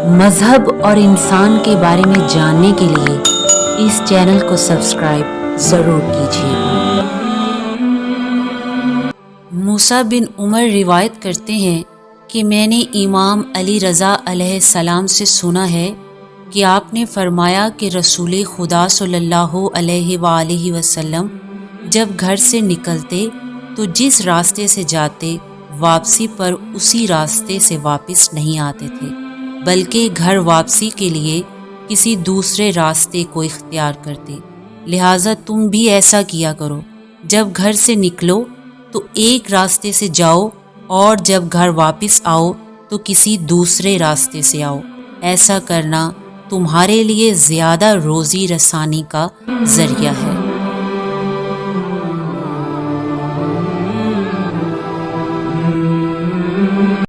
مذہب اور انسان کے بارے میں جاننے کے لیے اس چینل کو سبسکرائب ضرور کیجیے۔ موسیٰ بن عمر روایت کرتے ہیں کہ میں نے امام علی رضا علیہ السلام سے سنا ہے کہ آپ نے فرمایا کہ رسول خدا صلی اللہ علیہ وآلہ وسلم جب گھر سے نکلتے تو جس راستے سے جاتے واپسی پر اسی راستے سے واپس نہیں آتے تھے، بلکہ گھر واپسی کے لیے کسی دوسرے راستے کو اختیار کرتے۔ لہٰذا تم بھی ایسا کیا کرو، جب گھر سے نکلو تو ایک راستے سے جاؤ اور جب گھر واپس آؤ تو کسی دوسرے راستے سے آؤ۔ ایسا کرنا تمہارے لیے زیادہ روزی رسانی کا ذریعہ ہے۔